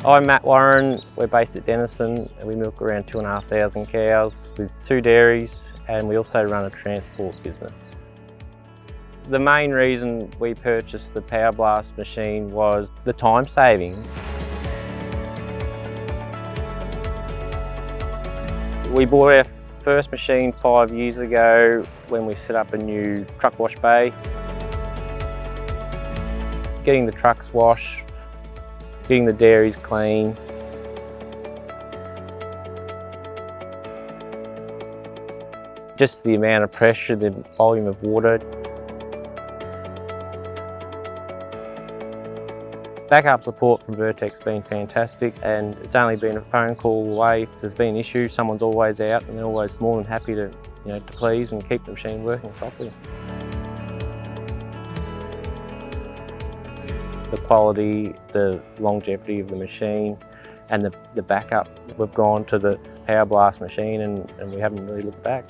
I'm Matt Warren, we're based at Denison and we milk around 2,500 cows with 2 dairies, and we also run a transport business. The main reason we purchased the Power Blast machine was the time saving. We bought our first machine 5 years ago when we set up a new truck wash bay. Getting the trucks washed, getting the dairies clean. Just the amount of pressure, the volume of water. Backup support from Vertex's been fantastic, and it's only been a phone call away. If there's been an issue, someone's always out and they're always more than happy to, to please and keep the machine working properly. The quality, the longevity of the machine and the backup. We've gone to the Power Blast machine and we haven't really looked back.